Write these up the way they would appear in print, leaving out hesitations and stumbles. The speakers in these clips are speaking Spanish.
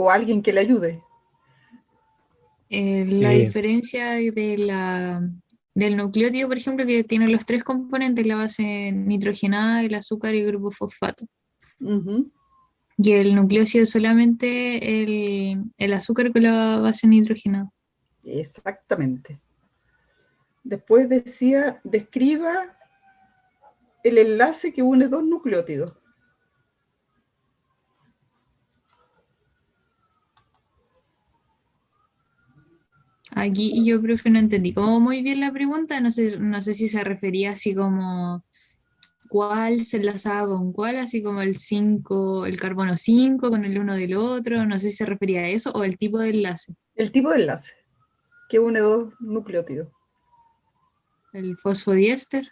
o alguien que le ayude. La diferencia del nucleótido, por ejemplo, que tiene los tres componentes, la base nitrogenada, el azúcar y el grupo fosfato. Ujú, Y el nucleócido es solamente el azúcar con la base nitrogenada. exactamente. Después decía, describa el enlace que une dos nucleótidos. Aquí yo, profe, no entendí como muy bien la pregunta, no sé si se refería así como cuál se enlazaba con cuál, así como el 5 el carbono 5 con el uno del otro, no sé si se refería a eso o el tipo de enlace, El tipo de enlace que une dos nucleótidos. el fosfodiéster.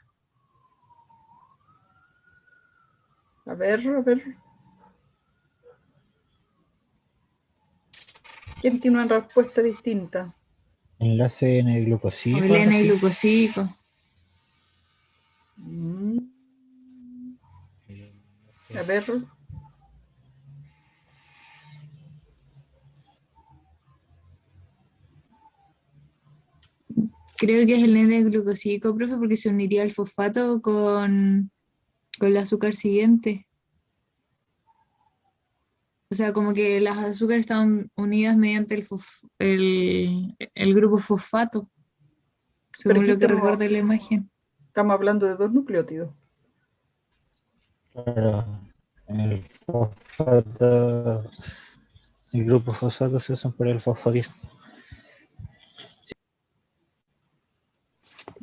A ver, a ver. ¿Quién tiene una respuesta distinta? Enlace en el O glucosídeo, el algo así. N-glucosídico. Mm, a ver. Creo que es el N-glucosídico, profe, porque se uniría el fosfato con el azúcar siguiente. O sea, como que las azúcares están unidas mediante el grupo fosfato, Pero según aquí lo que estamos, recuerda la imagen. estamos hablando de dos nucleótidos. Claro. El fosfato, el grupo fosfato se usan por el fosfodiéster.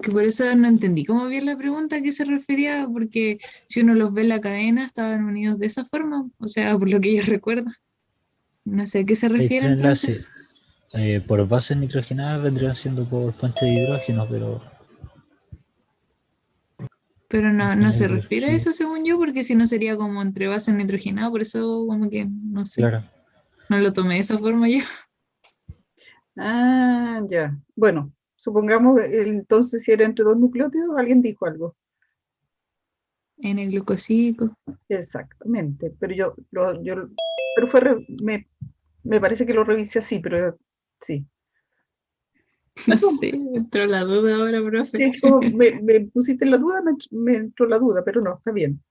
Que por eso no entendí cómo bien la pregunta a qué se refería, porque si uno los ve en la cadena, estaban unidos de esa forma, o sea, por lo que yo recuerdo. No sé a qué se Hay refiere tres enlaces. entonces, Por bases nitrogenadas vendrían siendo por puentes de hidrógeno, pero pero no en el se refiere a glucosídeo, eso según yo, porque si no sería como entre base nitrogenada, por eso como que, no sé, claro. no lo tomé de esa forma yo. Ah, ya. Bueno, supongamos entonces si era entre dos nucleótidos, alguien dijo algo. En el glucosídico. Exactamente. Pero pero me parece que lo revisé así, pero sí. No Perdón, sé, me entró la duda ahora, profe. sí, como me pusiste en la duda, me entró la duda, pero no, está bien.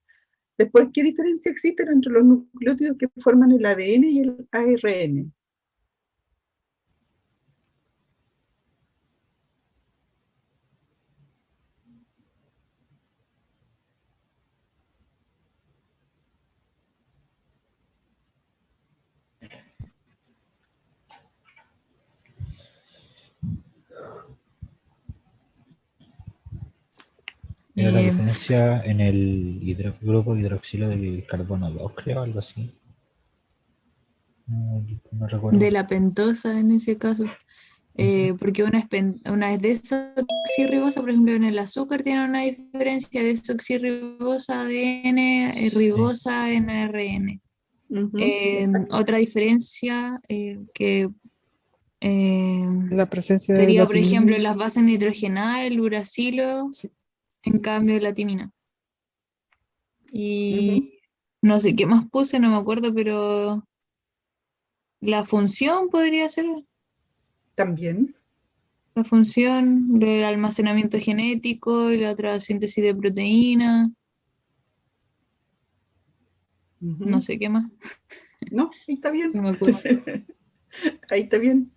Después, ¿qué diferencia existe entre los nucleótidos que forman el ADN y el ARN? Era la Eh, diferencia en el grupo hidroxilo del carbono 2, creo, algo así. No, no de recuerdo. la pentosa en ese caso. Porque una es desoxirribosa, por ejemplo, en el azúcar tiene una diferencia de desoxirribosa ADN, Sí. ribosa NRN. Ujú, Otra diferencia que eh, La presencia de sería, la por ejemplo, timina. en las bases nitrogenadas, el uracilo, Sí. en cambio, la timina. ujú. Y no sé qué más puse, no me acuerdo, pero la función podría ser. También. La función, el almacenamiento genético y la otra síntesis de proteína, no Ujú. sé qué más, No, ahí está bien. se me ocurre. Ahí está bien.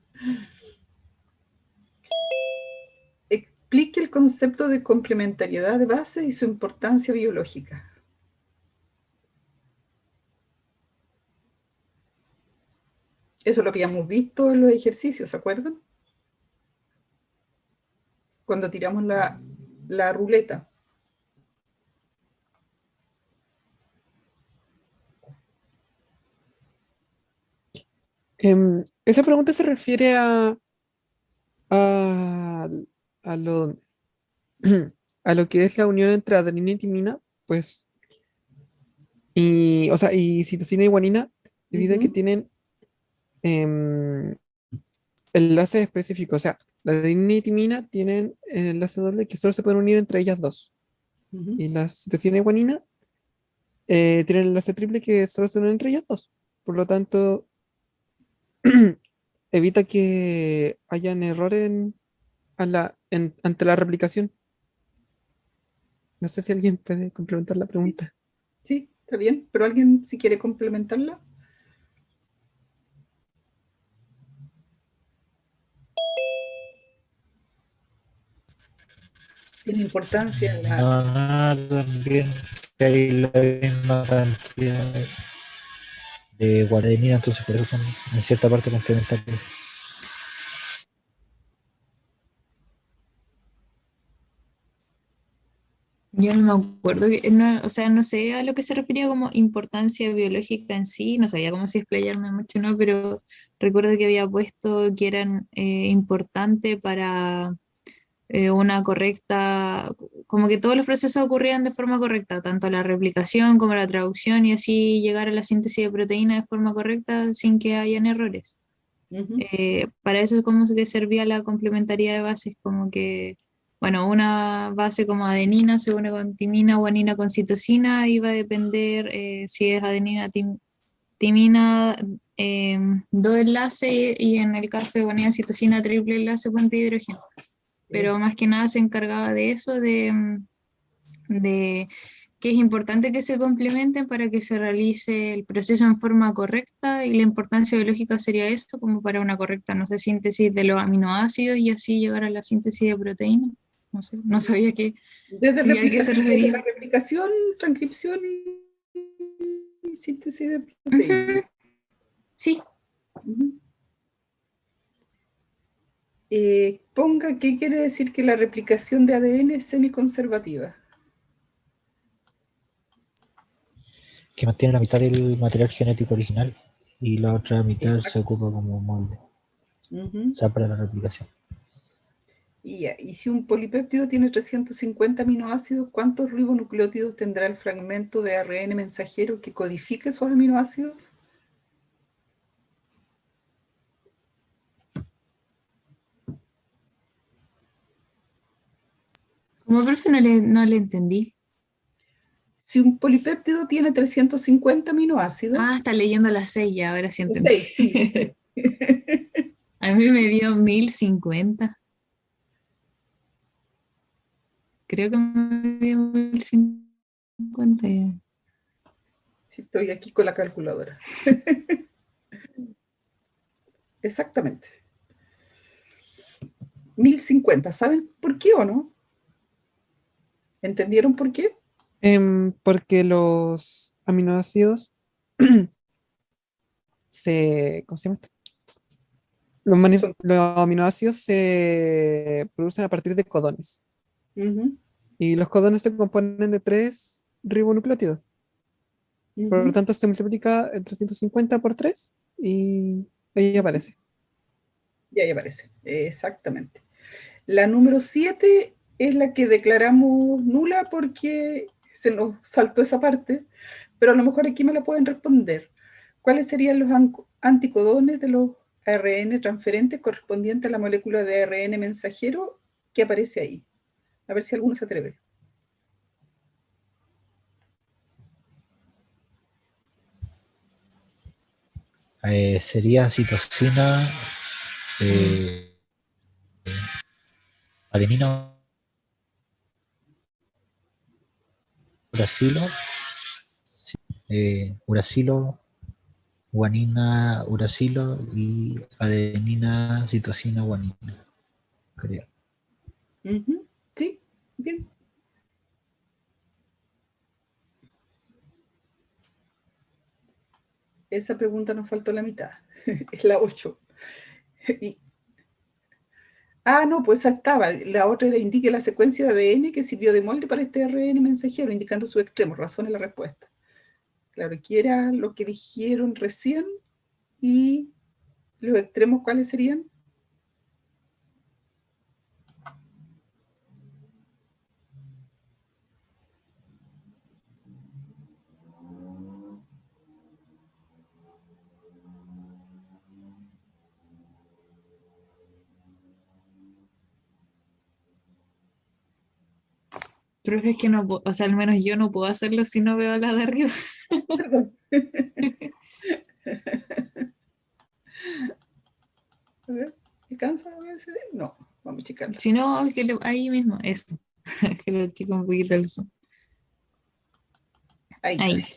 Explique el concepto de complementariedad de base y su importancia biológica. Eso lo habíamos visto en los ejercicios, ¿se acuerdan? Cuando tiramos la ruleta. Esa pregunta se refiere a, a lo, a lo que es la unión entre adenina y timina, pues, y, o sea, y citosina y guanina, debido a que Ujú, tienen em, enlaces específicos. O sea, la adenina y timina tienen el enlace doble que solo se pueden unir entre ellas dos. ujú. Y la citosina y guanina tienen el enlace triple que solo se unen entre ellas dos. Por lo tanto, evita que hayan errores ante la replicación. No sé si alguien puede complementar la pregunta. Sí, está bien, pero alguien si quiere complementarla. Tiene importancia No, nada, también que hay la misma cantidad de guaranina, entonces por eso son en cierta parte complementarios. Yo no me acuerdo, o sea, no sé a lo que se refería como importancia biológica en sí, no sabía cómo si explayarme mucho, ¿no? Pero recuerdo que había puesto que eran importantes para una correcta, como que todos los procesos ocurrieran de forma correcta, tanto la replicación como la traducción y así llegar a la síntesis de proteína de forma correcta sin que hayan errores. Ujú. Para eso es como que servía la complementariedad de bases, como que, bueno, una base como adenina se une con timina, guanina con citosina, y va a depender si es adenina, timina, dos enlaces, y en el caso de guanina, citosina, triple enlace, puente de hidrógeno. Pero Es- más que nada se encargaba de eso, de que es importante que se complementen para que se realice el proceso en forma correcta, y la importancia biológica sería esto, como para una correcta, no sé, síntesis de los aminoácidos y así llegar a la síntesis de proteínas. No sé, no sabía Desde si a qué se desde refería. la replicación, transcripción y síntesis de proteína. Ujú, sí, Ujú. Ponga qué quiere decir que la replicación de ADN es semiconservativa. Que mantiene la mitad del material genético original y la otra mitad se Exacto. ocupa como molde, o Ujú. sea, para la replicación. Y si un polipéptido tiene 350 aminoácidos, ¿cuántos ribonucleótidos tendrá el fragmento de ARN mensajero que codifique esos aminoácidos? como profe no le entendí. Si un polipéptido tiene 350 Ah, aminoácidos, está leyendo las 6 ya, ahora sí de entendí. 6, sí, de 6. A mí me dio 1050. Creo que me dio 1050. Sí, estoy aquí con la calculadora. Exactamente. 1050. ¿Saben por qué o no? ¿Entendieron por qué? Porque los aminoácidos ¿cómo se llama esto? Son, Los aminoácidos se producen a partir de codones. ujú, Y los codones se componen de 3 ribonucleótidos. Por lo ujú, tanto, se multiplica el 350 por 3 y ahí ujú. aparece. Y ahí aparece. Exactamente. La número 7 es la que declaramos nula porque se nos saltó esa parte, pero a lo mejor aquí me la pueden responder. ¿Cuáles serían los anticodones de los ARN transferentes correspondientes a la molécula de ARN mensajero que aparece ahí? A ver si alguno se atreve. Sería citosina, Mm. eh, adenina, uracilo, uracilo, guanina, uracilo y adenina, citosina, guanina, creo. Ujú, sí, bien. Esa pregunta nos faltó la mitad. Es la 8. Y, no, pues esa estaba. La otra era indique la secuencia de ADN que sirvió de molde para este ARN mensajero, indicando sus extremos. Razón es la respuesta. Claro, aquí era lo que dijeron recién. ¿Y los extremos cuáles serían? Pero es que no, o sea, al menos yo no puedo hacerlo si no veo la de arriba. Perdón. explicarlo. Si no, ahí mismo, eso. Que lo chico un poquito el zoom. Ahí Ahí. está.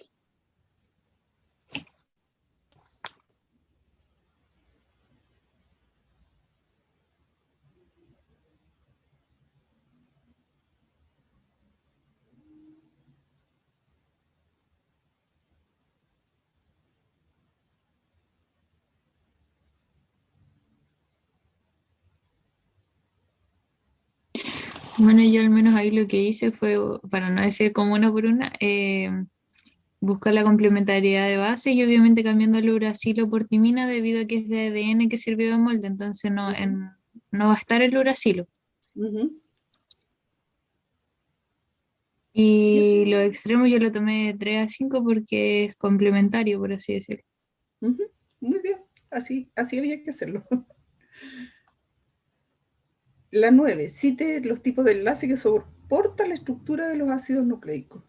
Bueno, yo al menos ahí lo que hice fue, para no decir como una por una, buscar la complementariedad de base y obviamente cambiando el uracilo por timina debido a que es de ADN que sirvió de molde, entonces no va a estar el uracilo. Ujú. Y eso. Y los extremos yo lo tomé de 3 a 5 porque es complementario, por así decirlo. Ujú. Muy bien, así había que hacerlo. La 9, cite los tipos de enlace que soporta la estructura de los ácidos nucleicos.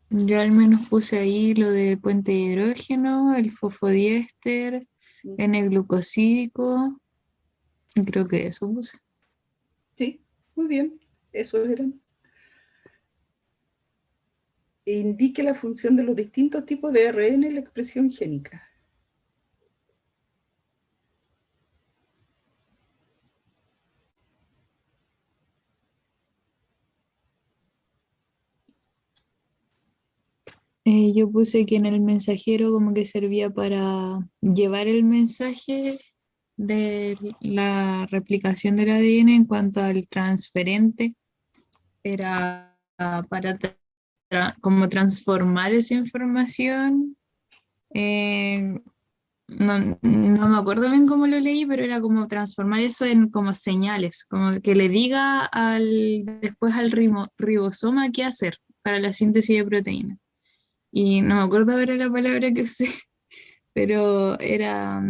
Yo al menos puse ahí lo de puente de hidrógeno, el fosfodiéster, N-glucosídico, y creo que eso puse. Sí, muy bien, eso eran. E indique la función de los distintos tipos de ARN en la expresión génica. Yo puse que en el mensajero como que servía para llevar el mensaje de la replicación del ADN. En cuanto al transferente, era para como transformar esa información. eh, no me acuerdo bien cómo lo leí, pero era como transformar eso en como señales, como que le diga después al ribosoma qué hacer para la síntesis de proteínas. Y no me acuerdo ahora la palabra que usé, pero era...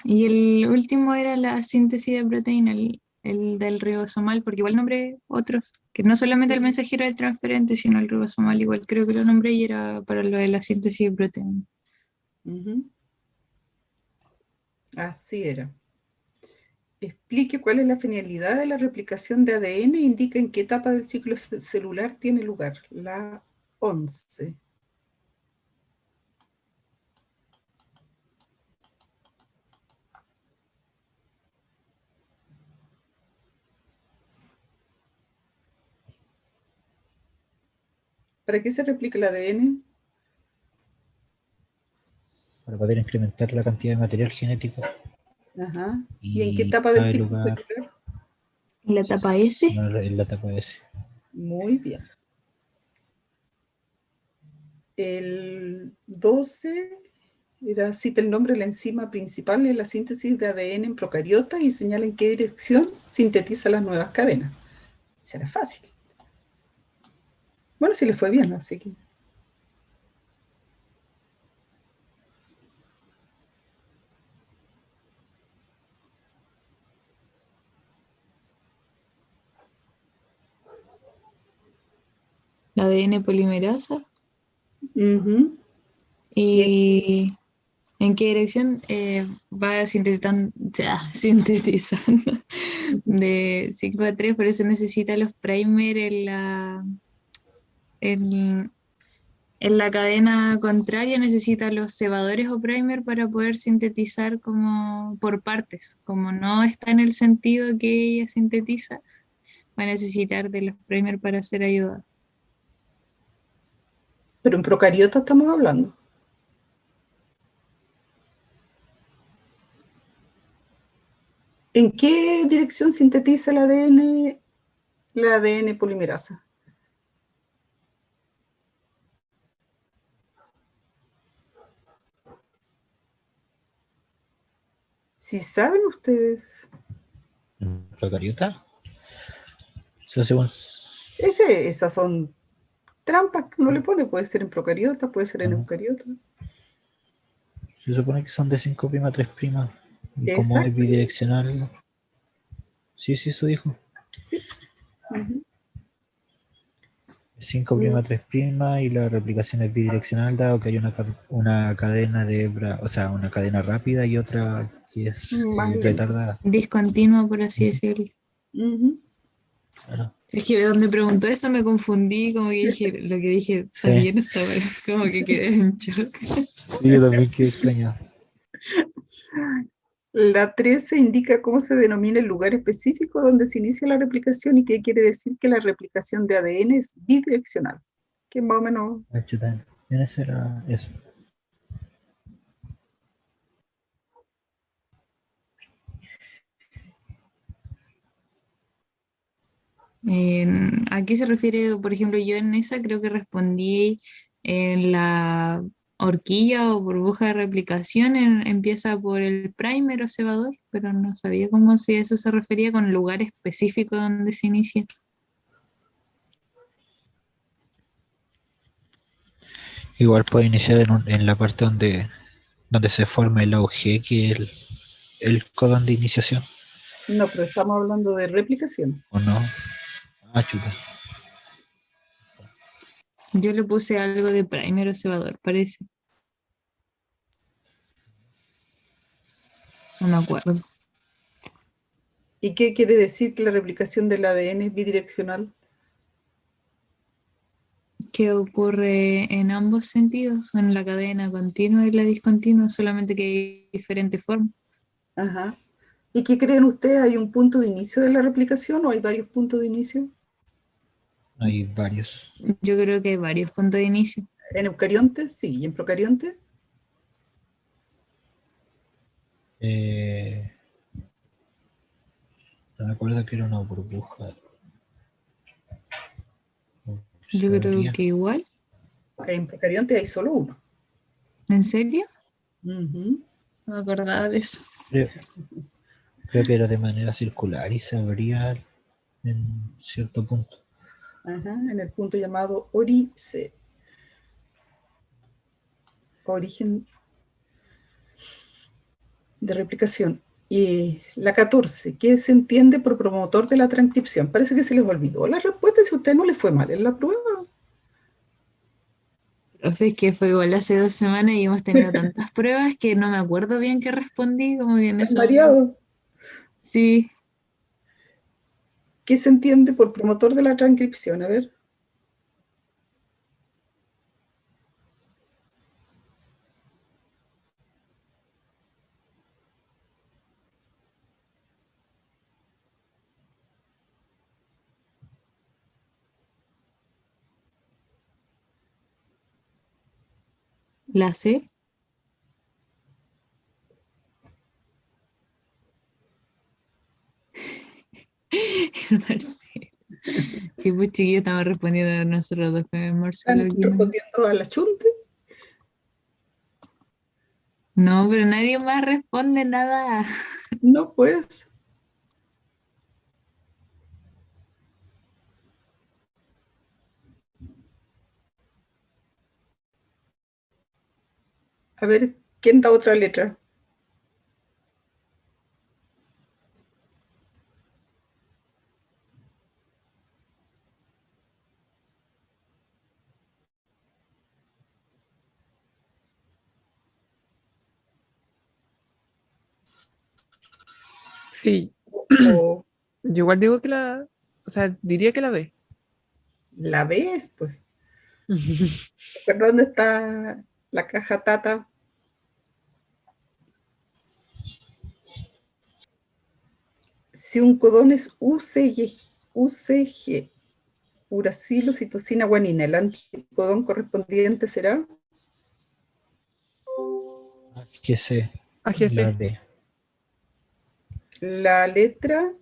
Y el último era la síntesis de proteína, el del ribosomal, porque igual nombré otros, que no solamente el mensajero del transferente, sino el ribosomal, igual creo que lo nombré y era para lo de la síntesis de proteína. Ujú. Así era. Explique cuál es la finalidad de la replicación de ADN e indica en qué etapa del ciclo celular tiene lugar. La 11. ¿Para qué se replica el ADN? para poder incrementar la cantidad de material genético Ajá. ¿Y en qué y etapa del cabe ciclo lugar celular? La etapa S, en la etapa S. Muy bien. El 12 era, cita el nombre de la enzima principal en la síntesis de ADN en procariotas y señala en qué dirección sintetiza las nuevas cadenas. Será fácil. Bueno, sí le fue bien, así que... la ADN polimerasa. Ujú. Y ¿Y en qué dirección va sintetizando de 5 a 3? Por eso necesita los primer en, en la cadena contraria, necesita los cebadores o primer para poder sintetizar como por partes. Como no está en el sentido que ella sintetiza, va a necesitar de los primer para ser ayudada. pero en procariota estamos hablando. ¿En qué dirección sintetiza la ADN polimerasa? Si saben ustedes, ¿Procariota? Eso según... esas son trampas que uno le pone, puede ser en procariota, puede ser en ¿no? eucariota. Se supone que son de 5' a 3'. Y como es Exacto, bidireccional. Sí, eso dijo. sí. Uh-huh. 5' a 3' y la replicación es bidireccional, dado que hay una cadena de hebra, o sea, una cadena rápida y otra que es Más lento. retardada. Discontinuo, por así decirlo. Ujú. Claro. Es que donde preguntó eso me confundí, como que dije, lo que dije, ¿está Sí. bien? Está mal, como que quedé en shock. Sí, yo también quedé extrañado. La 13 indica cómo se denomina el lugar específico donde se inicia la replicación y qué quiere decir que la replicación de ADN es bidireccional. Que más o menos. Ah, chuta, en ese era eso. ¿A qué se refiere? Por ejemplo, yo en esa creo que respondí en la horquilla o burbuja de replicación, empieza por el primer o cebador, pero no sabía cómo si eso se refería con el lugar específico donde se inicia. Igual puede iniciar en la parte donde se forma el AUG, que es el codón de iniciación, No, pero estamos hablando de replicación. ¿o no? Ah, chuta. Yo le puse algo de primer o cebador, parece. No me acuerdo. ¿Y qué quiere decir que la replicación del ADN es bidireccional? Que ocurre en ambos sentidos, en la cadena continua y la discontinua, solamente que hay diferentes formas. Ajá. ¿Y qué creen ustedes? ¿Hay un punto de inicio de la replicación o hay varios puntos de inicio? Hay varios. Yo creo que hay varios puntos de inicio. En eucariontes, sí, y en procariontes. Eh, no me acuerdo que era una burbuja. Yo creo Sería. que igual. En procariontes hay solo uno. ¿En serio? Ujú. No me acordaba de eso. Creo, creo que era de manera circular y se abría en cierto punto. Ajá, en el punto llamado orice, origen de replicación. Y la 14, ¿qué se entiende por promotor de la transcripción? Parece que se les olvidó la respuesta si a usted no le fue mal en la prueba. Profe, es que fue igual hace 2 semanas y hemos tenido tantas pruebas que no me acuerdo bien qué respondí, como que en ¿Estás ese momento. mareado? Sí, ¿Qué se entiende por promotor de la transcripción? A ver. la sé. Marcelo. Sí, pues chiquillos, estamos respondiendo a nosotros dos con el Marcelo ¿Están aquí, ¿no? respondiendo a la chunte? No, pero nadie más responde nada. No, pues. A ver, ¿quién da otra letra? Sí, O yo igual digo que la, o sea, diría que la B. la ves, pues. ¿Recuerda dónde está la caja Tata? Si un codón es UCG, uracilo, citosina, guanina, el anticodón correspondiente será Que sé, la AGC. la letra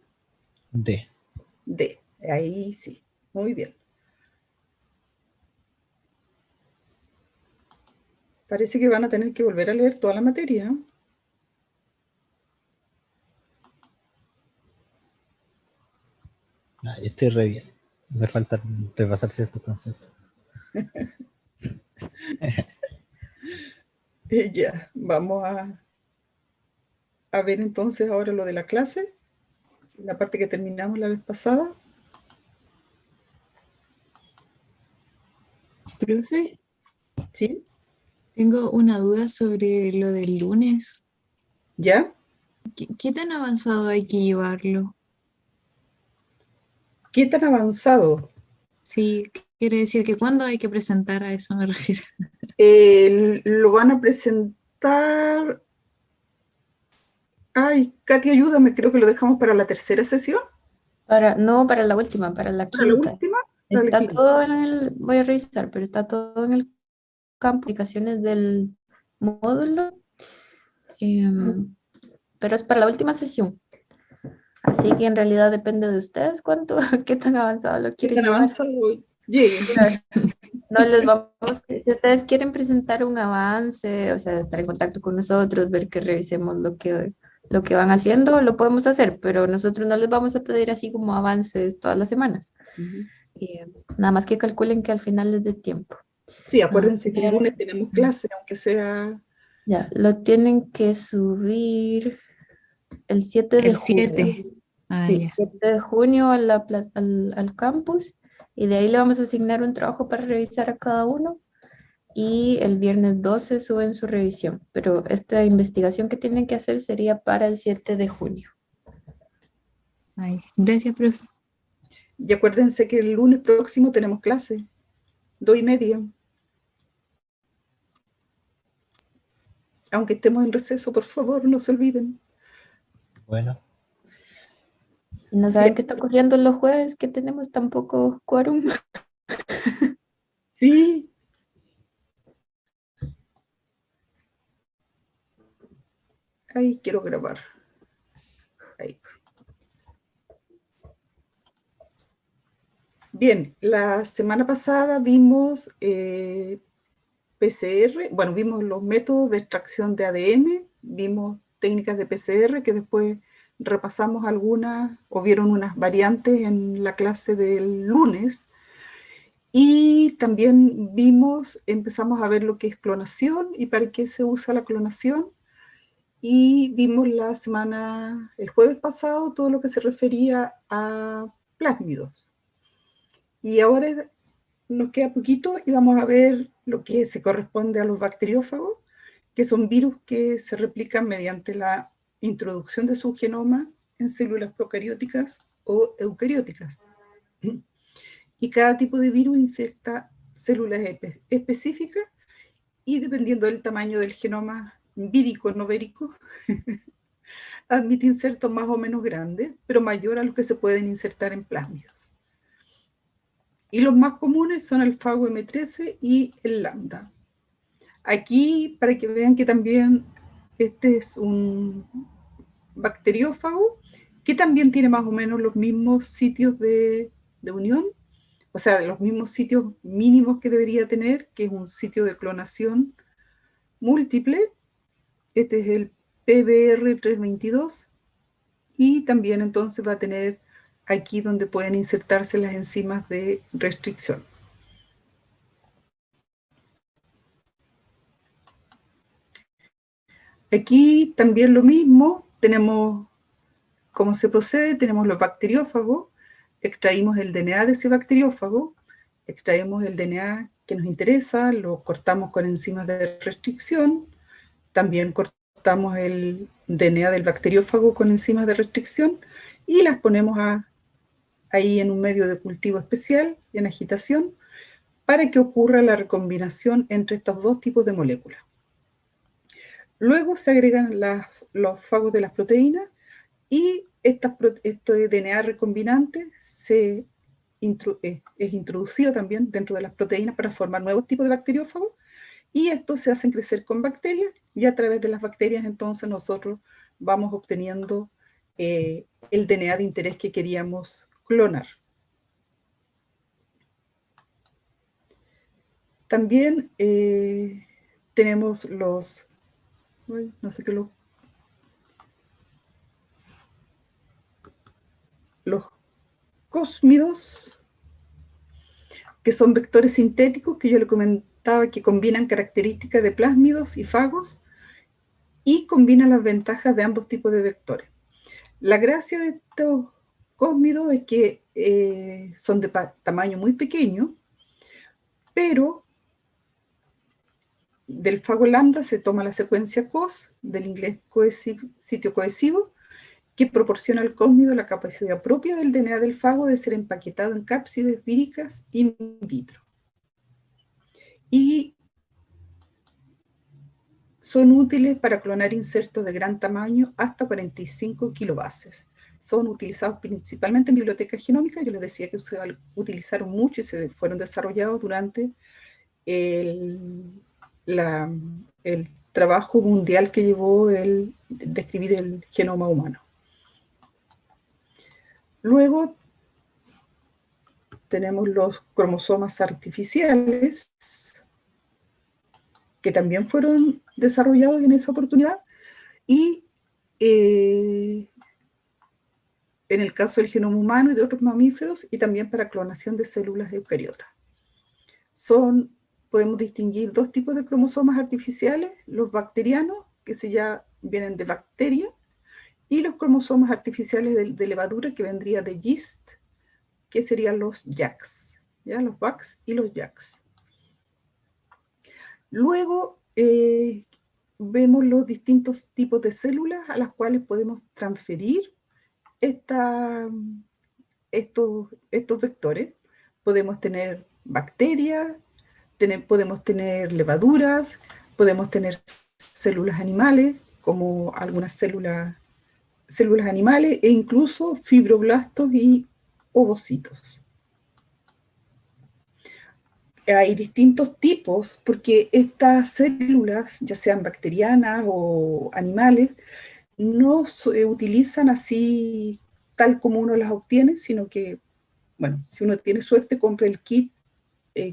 D. D. Ahí sí, muy bien. Parece que van a tener que volver a leer toda la materia, ¿eh? Ah, yo estoy re bien. Me falta repasar ciertos conceptos. Ya, vamos a ver entonces ahora lo de la clase, la parte que terminamos la vez pasada. Profe, ¿Sí? tengo una duda sobre lo del lunes. ¿Ya? ¿Qué tan avanzado hay que llevarlo? ¿Qué tan avanzado? Sí, quiere decir que cuándo hay que presentar, a eso me refiero. Lo van a presentar. Ay, Katy, ayúdame, creo que lo dejamos para la tercera sesión, No para la última, para la para la quinta. última, para la Está quinta. todo en el, voy a revisar, pero está todo en el campo de aplicaciones del módulo, pero es para la última sesión. Así que en realidad depende de ustedes cuánto, qué tan avanzado lo ¿Qué quieren tan llevar. avanzado lleguen? Claro. No les vamos, si ustedes quieren presentar un avance, o sea, estar en contacto con nosotros, ver que revisemos lo que van haciendo, lo podemos hacer, pero nosotros no les vamos a pedir así como avances todas las semanas. Ujú. Eh, Nada más que calculen que al final les dé tiempo. Sí, A acuérdense que el ver, lunes tenemos clase, aunque sea ya, lo tienen que subir el 7 de El junio. 7. Ah, Sí, ya. 7 de junio al campus y de ahí le vamos a asignar un trabajo para revisar a cada uno y el viernes 12 suben su revisión, pero esta investigación que tienen que hacer sería para el 7 de junio. Ay, gracias, profe. y acuérdense que el lunes próximo tenemos clase, 2:30. Aunque estemos en receso, por favor, no se olviden. Bueno, Y no saben qué está ocurriendo los jueves, que tenemos tampoco quórum. Sí. Ahí quiero grabar. Ahí sí. Bien, la semana pasada vimos PCR, bueno, vimos los métodos de extracción de ADN, vimos técnicas de PCR que después repasamos algunas o vieron unas variantes en la clase del lunes. Y también empezamos a ver lo que es clonación y para qué se usa la clonación. Y vimos el jueves pasado, todo lo que se refería a plásmidos. Y ahora nos queda poquito y vamos a ver lo que se corresponde a los bacteriófagos, que son virus que se replican mediante la introducción de su genoma en células procarióticas o eucarióticas. Y cada tipo de virus infecta células específicas y dependiendo del tamaño del genoma vírico o no vírico, admite insertos más o menos grandes, pero mayor a los que se pueden insertar en plásmidos. Y los más comunes son el fago M13 y el lambda. Aquí, para que vean que también este es un bacteriófago que también tiene más o menos los mismos sitios de unión, o sea, los mismos sitios mínimos que debería tener, que es un sitio de clonación múltiple. Este es el PBR322 y también entonces va a tener aquí donde pueden insertarse las enzimas de restricción. Aquí también lo mismo, tenemos cómo se procede, tenemos los bacteriófagos, extraímos el DNA de ese bacteriófago, extraemos el DNA que nos interesa, lo cortamos con enzimas de restricción, también cortamos el DNA del bacteriófago con enzimas de restricción y las ponemos ahí en un medio de cultivo especial, en agitación, para que ocurra la recombinación entre estos dos tipos de moléculas. Luego se agregan los fagos de las proteínas y este DNA recombinante es introducido también dentro de las proteínas para formar nuevos tipos de bacteriófagos y estos se hacen crecer con bacterias y a través de las bacterias entonces nosotros vamos obteniendo el DNA de interés que queríamos clonar. También tenemos no sé qué los cósmidos, que son vectores sintéticos que yo le comentaba que combinan características de plásmidos y fagos y combinan las ventajas de ambos tipos de vectores. La gracia de estos cósmidos es que son de tamaño muy pequeño, pero del fago lambda se toma la secuencia COS, del inglés sitio cohesivo, que proporciona al cósmido la capacidad propia del DNA del fago de ser empaquetado en cápsides víricas in vitro. Y son útiles para clonar insertos de gran tamaño hasta 45 kilobases. Son utilizados principalmente en bibliotecas genómicas. Yo les decía que se utilizaron mucho y se fueron desarrollados durante el trabajo mundial que llevó de escribir el genoma humano. Luego tenemos los cromosomas artificiales, que también fueron desarrollados en esa oportunidad, y en el caso del genoma humano y de otros mamíferos, y también para clonación de células eucariotas. Podemos distinguir dos tipos de cromosomas artificiales: los bacterianos, que ya vienen de bacteria, y los cromosomas artificiales de levadura, que vendría de yeast, que serían los JAKs, ¿ya? Los BACs y los JAKs. Luego vemos los distintos tipos de células a las cuales podemos transferir estos vectores. Podemos tener bacterias, podemos tener levaduras, podemos tener células animales, como algunas células animales, e incluso fibroblastos y ovocitos. Hay distintos tipos, porque estas células, ya sean bacterianas o animales, no se utilizan así tal como uno las obtiene, sino que, bueno, si uno tiene suerte, compra el kit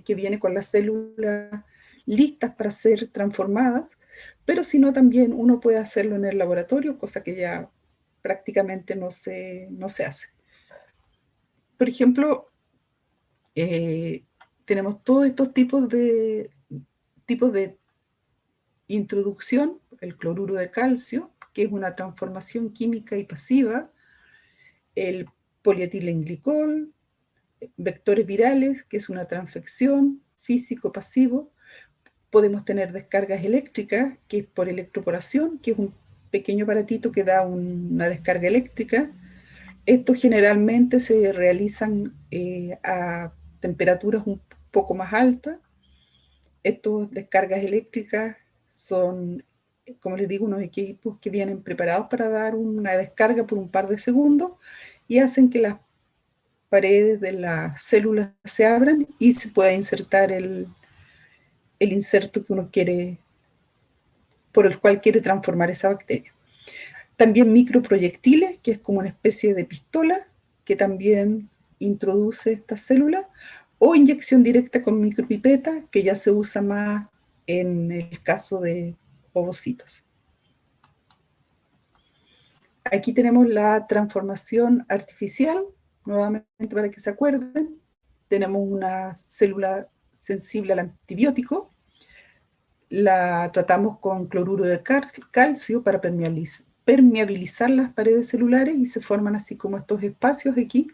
que viene con las células listas para ser transformadas, pero si no, también uno puede hacerlo en el laboratorio, cosa que ya prácticamente no se hace. Por ejemplo, tenemos todos estos tipos de introducción: el cloruro de calcio, que es una transformación química y pasiva; el polietilenglicol; vectores virales, que es una transfección físico-pasivo. Podemos tener descargas eléctricas, que es por electroporación, que es un pequeño aparatito que da una descarga eléctrica. Estos generalmente se realizan a temperaturas un poco más altas. Estas descargas eléctricas son, como les digo, unos equipos que vienen preparados para dar una descarga por un par de segundos y hacen que las paredes de las células se abran y se pueda insertar el inserto que uno quiere, por el cual quiere transformar esa bacteria. También microproyectiles, que es como una especie de pistola que también introduce esta célula, o inyección directa con micropipeta, que ya se usa más en el caso de ovocitos. Aquí tenemos la transformación artificial, nuevamente para que se acuerden. Tenemos una célula sensible al antibiótico, la tratamos con cloruro de calcio para permeabilizar las paredes celulares y se forman así como estos espacios aquí,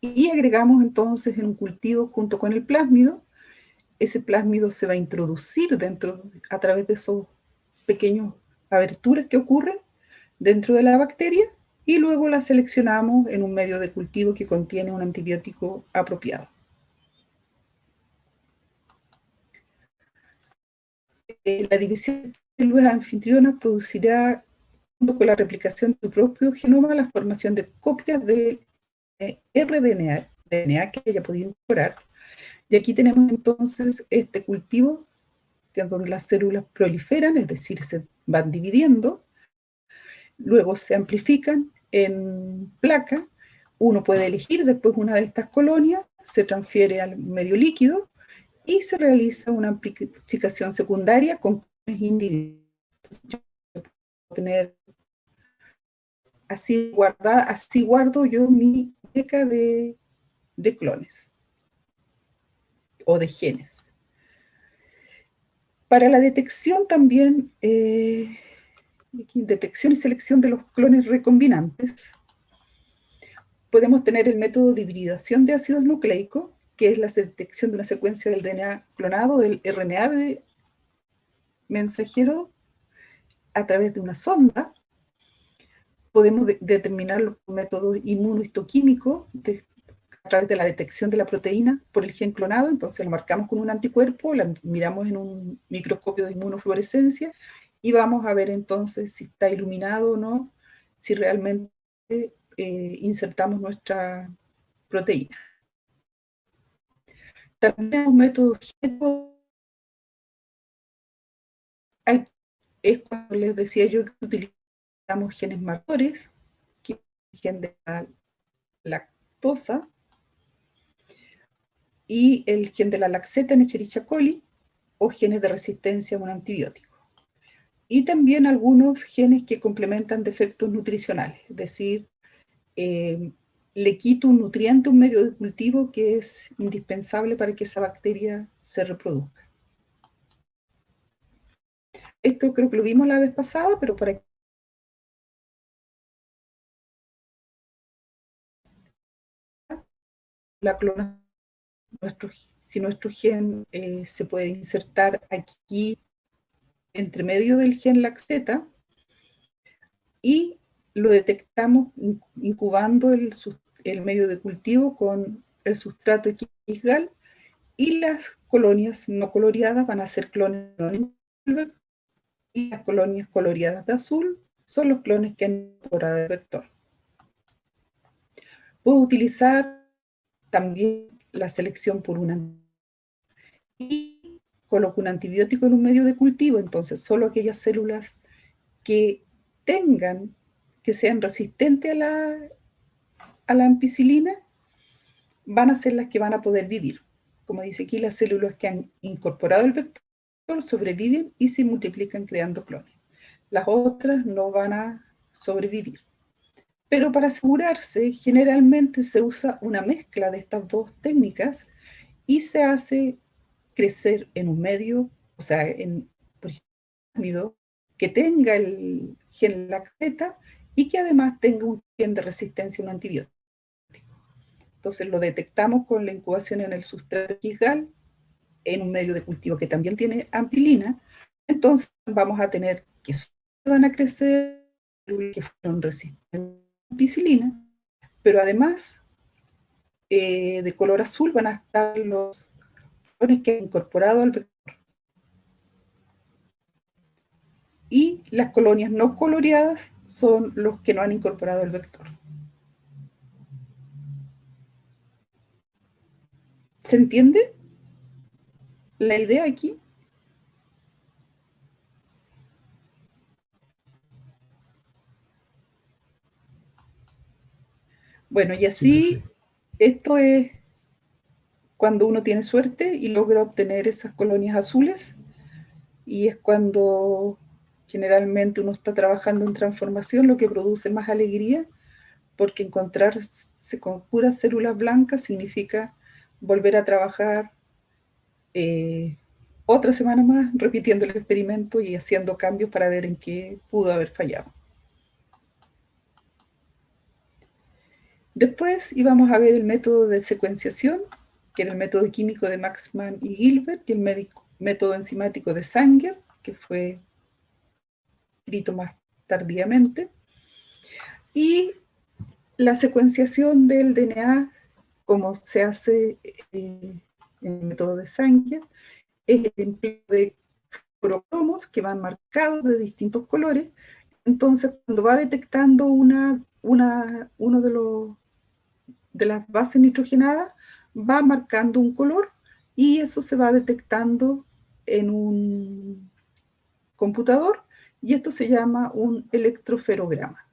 y agregamos entonces en un cultivo junto con el plásmido. Ese plásmido se va a introducir a través de esos pequeños aberturas que ocurren dentro de la bacteria, y luego la seleccionamos en un medio de cultivo que contiene un antibiótico apropiado. La división de células anfitrionas producirá, junto con la replicación de tu propio genoma, la formación de copias de rDNA que haya podido incorporar. Y aquí tenemos entonces este cultivo, que es donde las células proliferan, es decir, se van dividiendo, luego se amplifican en placa. Uno puede elegir después una de estas colonias, se transfiere al medio líquido y se realiza una amplificación secundaria con clones individuales. Yo puedo tener así guardo yo mi biblioteca de clones o de genes. Para la detección también, detección y selección de los clones recombinantes, podemos tener el método de hibridación de ácidos nucleicos, que es la detección de una secuencia del DNA clonado, del RNA mensajero a través de una sonda. Podemos determinar los métodos inmunohistoquímicos a través de la detección de la proteína por el gen clonado. Entonces lo marcamos con un anticuerpo, la miramos en un microscopio de inmunofluorescencia y vamos a ver entonces si está iluminado o no, si realmente insertamos nuestra proteína. También tenemos métodos genéticos. Es cuando les decía yo que utilizamos genes marcadores, que es el gen de la lactosa y el gen de la laxeta en Escherichia coli, o genes de resistencia a un antibiótico. Y también algunos genes que complementan defectos nutricionales, es decir, le quito un nutriente a un medio de cultivo que es indispensable para que esa bacteria se reproduzca. Esto creo que lo vimos la vez pasada, pero para la clonación, si nuestro gen se puede insertar aquí entre medio del gen laxeta y lo detectamos incubando el medio de cultivo con el sustrato XGAL, y las colonias no coloreadas van a ser clones y las colonias coloreadas de azul son los clones que han incorporado el vector. Puedo utilizar también la selección por una y coloco un antibiótico en un medio de cultivo, entonces solo aquellas células que sean resistentes a la ampicilina van a ser las que van a poder vivir. Como dice aquí, las células que han incorporado el vector sobreviven y se multiplican creando clones. Las otras no van a sobrevivir. Pero para asegurarse, generalmente se usa una mezcla de estas dos técnicas y se hace crecer en un medio, o sea, por ejemplo, que tenga el gen laxeta y que además tenga un gen de resistencia a un antibiótico. Entonces lo detectamos con la incubación en el sustrato XGAL, en un medio de cultivo que también tiene ampicilina. Entonces vamos a tener que van a crecer que fueron resistentes a la ampicilina, pero además de color azul van a estar los clones que han incorporado al vector. Y las colonias no coloreadas son los que no han incorporado el vector. ¿Se entiende la idea aquí? Bueno, y así, esto es cuando uno tiene suerte y logra obtener esas colonias azules, y es cuando generalmente uno está trabajando en transformación, lo que produce más alegría, porque encontrarse con puras células blancas significa volver a trabajar otra semana más, repitiendo el experimento y haciendo cambios para ver en qué pudo haber fallado. Después íbamos a ver el método de secuenciación, que era el método químico de Maxman y Gilbert, y el método enzimático de Sanger, que fue escrito más tardíamente. Y la secuenciación del DNA, como se hace en el método de Sanger, es el empleo de fluorocromos que van marcados de distintos colores. Entonces, cuando va detectando uno de las bases nitrogenadas, va marcando un color y eso se va detectando en un computador, y esto se llama un electroferograma.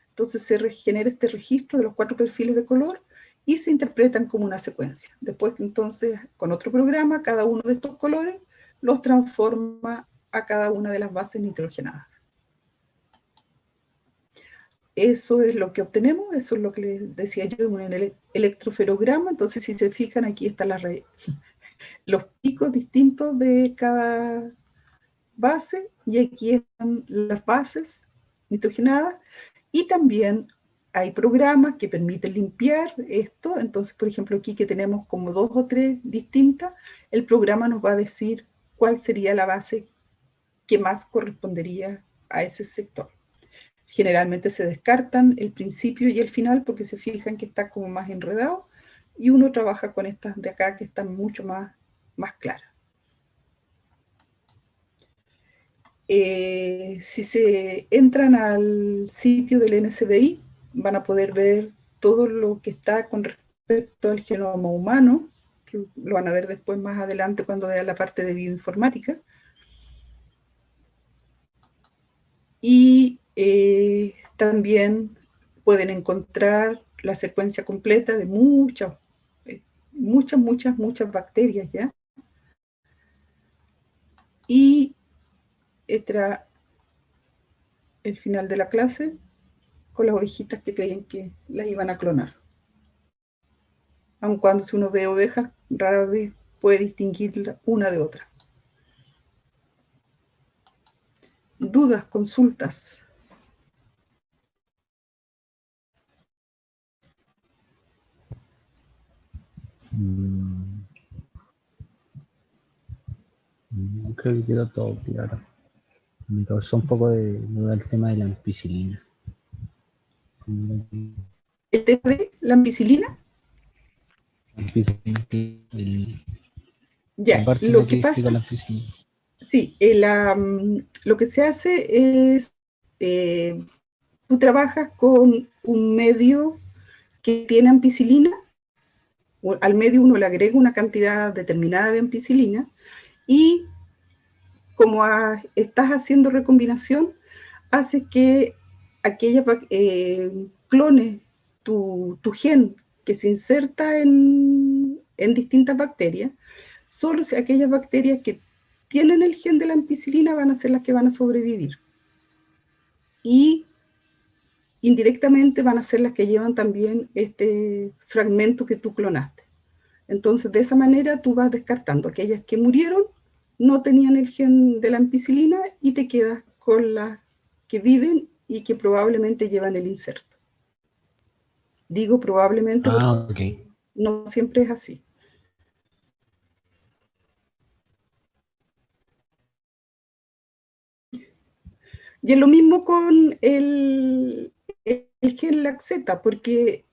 Entonces se genera este registro de los 4 perfiles de color y se interpretan como una secuencia. Después, entonces, con otro programa, cada uno de estos colores los transforma a cada una de las bases nitrogenadas. Eso es lo que obtenemos, eso es lo que les decía yo en un electroferograma. Entonces, si se fijan, aquí están los picos distintos de cada base, y aquí están las bases nitrogenadas, y también hay programas que permiten limpiar esto. Entonces, por ejemplo, aquí que tenemos como 2 o 3 distintas, el programa nos va a decir cuál sería la base qué más correspondería a ese sector. Generalmente se descartan el principio y el final porque se fijan que está como más enredado y uno trabaja con estas de acá que están mucho más claras. Si se entran al sitio del NCBI, van a poder ver todo lo que está con respecto al genoma humano, que lo van a ver después más adelante cuando vean la parte de bioinformática. Y también pueden encontrar la secuencia completa de muchas bacterias ya. Y este era el final de la clase con las ovejitas que creían que las iban a clonar. Aun cuando si uno ve ovejas, rara vez puede distinguir una de otra. Dudas, consultas. Creo que quedó todo claro. Me causó un poco de duda el tema de la ampicilina. El tema de la ampicilina, El, la ya, parte en la lo que que explica pasa, la ampicilina. sí, lo que se hace es, tú trabajas con un medio que tiene ampicilina, al medio uno le agrega una cantidad determinada de ampicilina y como estás haciendo recombinación, hace que aquellas clones tu gen que se inserta en distintas bacterias, solo si aquellas bacterias que tienen el gen de la ampicilina van a ser las que van a sobrevivir. Y indirectamente van a ser las que llevan también este fragmento que tú clonaste. Entonces, de esa manera tú vas descartando aquellas que murieron, no tenían el gen de la ampicilina y te quedas con las que viven y que probablemente llevan el inserto. Digo probablemente porque Ok. no siempre es así. Y es lo mismo con el gen Laxeta, porque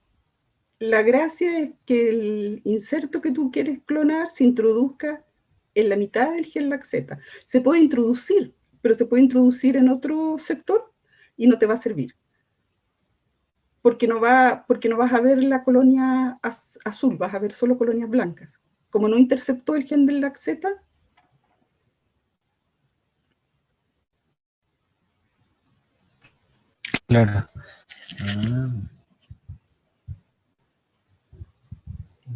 la gracia es que el inserto que tú quieres clonar se introduzca en la mitad del gen Laxeta. Se puede introducir, pero se puede introducir en otro sector y no te va a servir. Porque no vas a ver la colonia azul, vas a ver solo colonias blancas. Como no interceptó el gen del Laxeta, Claro.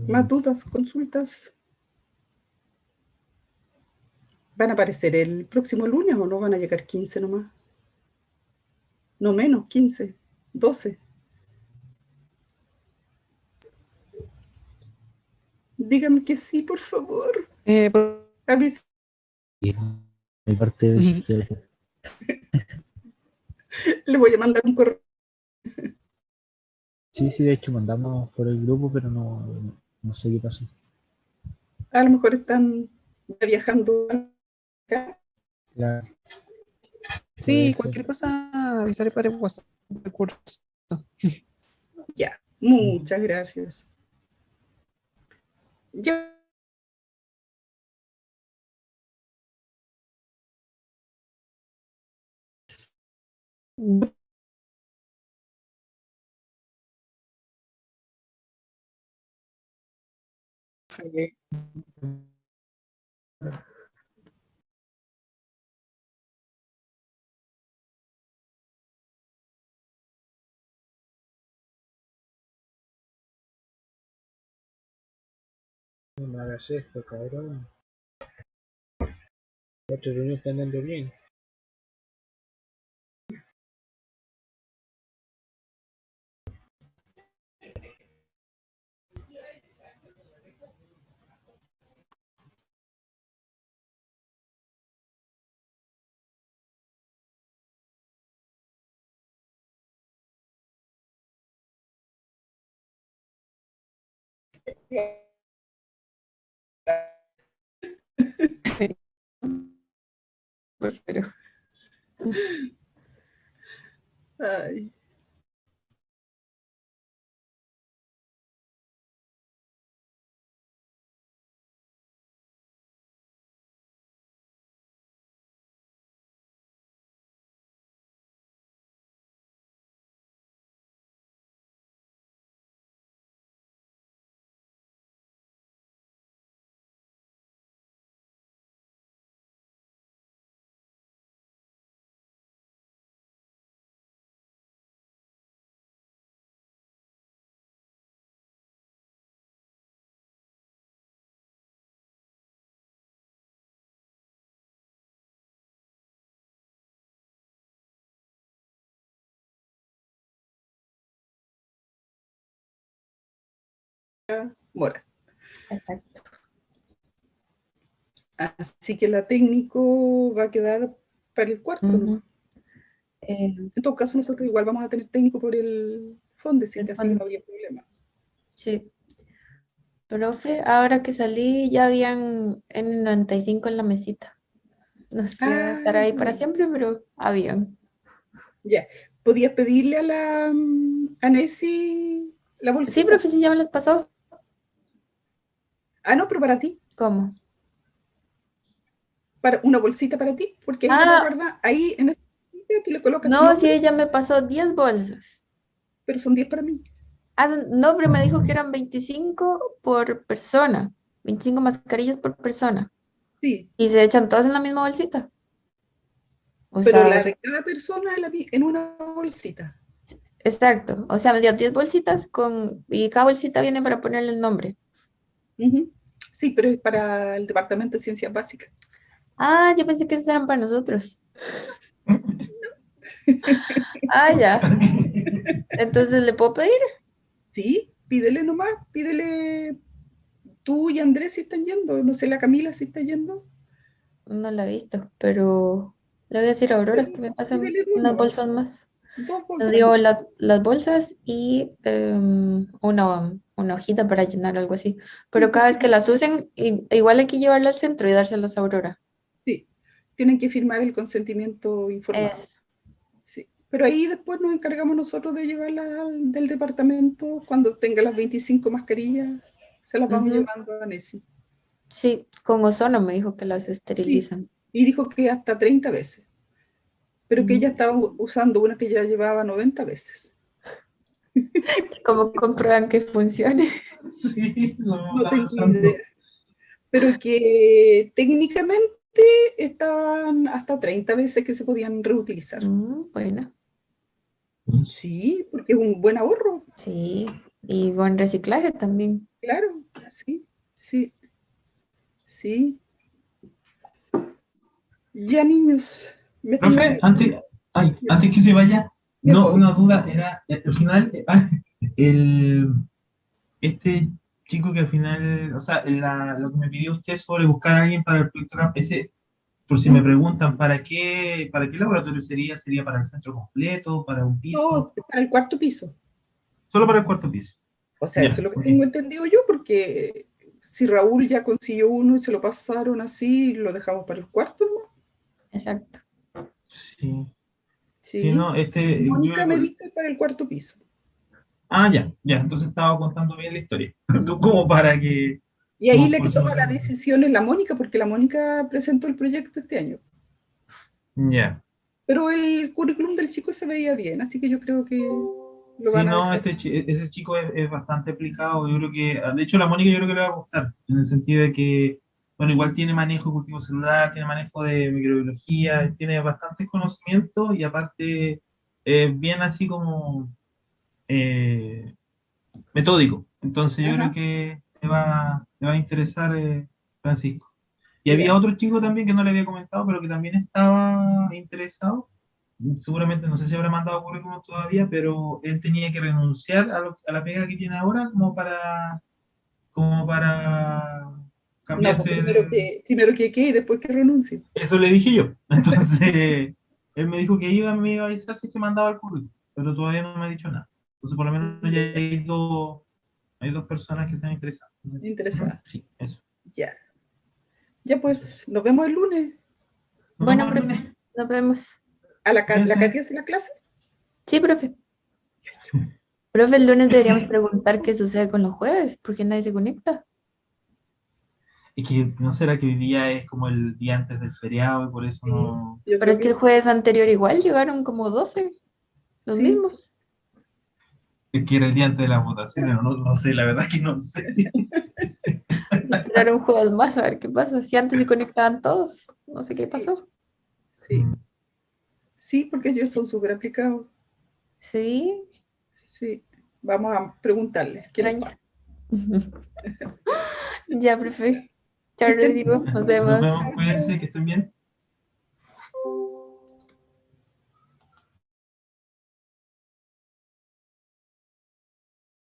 más dudas, consultas, van a aparecer el próximo lunes o no van a llegar 15 nomás. No menos, 15, 12. Dígame que sí, por favor. Por- Avis Mi parte Le voy a mandar un correo. sí, de hecho mandamos por el grupo, pero no sé qué pasó. A lo mejor están viajando acá. Claro, puede sí, ser. cualquier cosa avisaré para el WhatsApp del curso. Ya, muchas gracias. Ya. No me hagas esto, cabrón. La otra reunión está andando bien. Pero Ay. Mora. exacto. Así que la técnico va a quedar para el cuarto, ¿no? Ujú. En todo caso, nosotros igual vamos a tener técnico por el Fondesit, El así que no fondo. había problema. Sí. Profe, ahora que salí ya habían N95 en la mesita. No sé si van a estar Ah, ahí qué para bueno. siempre, pero habían. Ya. ¿Podías pedirle a la a Nessie la Sí, bolsita? profe, sí, ya me las pasó. Ah, no, pero para ti. ¿Cómo? Para, una bolsita para ti, porque ella la Ah, guarda ahí en esta bolsita, tú le colocas tu no, sí, nombre, ella me pasó 10 bolsas. pero son 10 para mí. Ah, no, pero me dijo que eran 25 por persona. 25 mascarillas por persona. Sí, Y se echan todas en la misma bolsita. O pero sea, la de cada persona en una bolsita. exacto. O sea, me dio 10 bolsitas y cada bolsita viene para ponerle el nombre. Ujú. Sí, pero es para el Departamento de Ciencias Básicas. Ah, yo pensé que esas eran para nosotros. Ah, ya. Entonces, ¿le puedo pedir? Sí, pídele nomás, pídele tú y Andrés si están yendo, no sé, la Camila si está yendo. No la he visto, pero le voy a decir a Aurora que me pasen Pídele dos unas nomás, bolsas más. dos Me bolsas dio nomás. las bolsas y una hojita para llenar algo así. Sí, Pero cada vez que perfecto. las usen, igual hay que llevarla al centro y dárselas a Aurora. Sí, tienen que firmar el consentimiento informado. Es, Sí. Pero ahí después nos encargamos nosotros de llevarla del departamento. Cuando tenga las 25 mascarillas, se las vamos ujú. llevando a Nessie. Sí, con ozono me dijo que las Sí, esterilizan. y dijo que hasta 30 veces, pero que ella Mm. estaba usando una que ya llevaba 90 veces. ¿Cómo comprueban que funcione? Sí, eso me No estaba tengo idea. pensando. Pero que técnicamente estaban hasta 30 veces que se podían reutilizar. Bueno, Sí, porque es un buen ahorro, sí. Y buen reciclaje también. claro. Sí, sí, sí. Ya, niños, me tengo Profe, que... antes que se vaya, Me no, voy. una duda era, al final, el, este chico que al final, o sea, lo que me pidió usted sobre buscar a alguien para el proyecto CAMP, ese, por si me preguntan, para qué laboratorio sería? ¿Sería para el centro completo, para un No, piso? para el cuarto piso. Solo para el cuarto piso. O sea, eso es Ya, lo que ok. tengo entendido yo, porque si Raúl ya consiguió uno y se lo pasaron así, lo dejamos para el cuarto, ¿no? Exacto. Sí, sí, Sí. no, yo Mónica me dijo para el cuarto piso. ya, entonces estaba contando bien la historia. Como para que, Y ahí como la por que si me toma la preguntan. decisión es la Mónica, porque la Mónica presentó el proyecto este año. Ya. Pero el currículum del chico se veía bien, así que yo creo que lo Sí, van a no, dejar. ese chico es bastante aplicado. Yo creo que, de hecho, la Mónica yo creo que le va a gustar, en el sentido de que, bueno, igual tiene manejo de cultivo celular, tiene manejo de microbiología, tiene bastantes conocimientos y aparte bien así como eh, metódico. Entonces yo creo Ajá. que le va a interesar Francisco. Y había Ya. otro chico también que no le había comentado, pero que también estaba interesado. Seguramente no sé si habrá mandado currículum todavía, pero él tenía que renunciar a la pega que tiene ahora como para No, pues cambiarse de... primero que quede y después que renuncie. Eso le dije yo. Entonces, él me dijo que me iba a avisar si es que mandaba el currículum, pero todavía no me ha dicho nada. Entonces, por lo menos ya hay dos personas que están interesadas. Ujú. Interesada. Sí, eso. Ya. Ya pues, nos vemos el lunes. Nos Bueno, vemos el profe, lunes. nos vemos. ¿A la Cuídense. Katy hace la clase? Sí, profe. Profe, el lunes deberíamos preguntar qué sucede con los jueves, porque nadie se conecta. Es que no será que hoy día es como el día antes del feriado y por eso Sí, no. yo Pero creo es que el jueves anterior igual llegaron como 12, los Sí. mismos. Es que era el día antes de las votaciones, no sé, la verdad que no sé. Esperar un jueves más a ver qué pasa. Si antes se conectaban todos, no sé qué Sí. pasó. Sí, sí, porque ellos son súper aplicados. Sí, Sí, vamos a preguntarles qué les extraño. pasa. Ya, profe. Que Chao, estén Rodrigo. Nos Nos vemos. vemos, cuídense, que estén bien.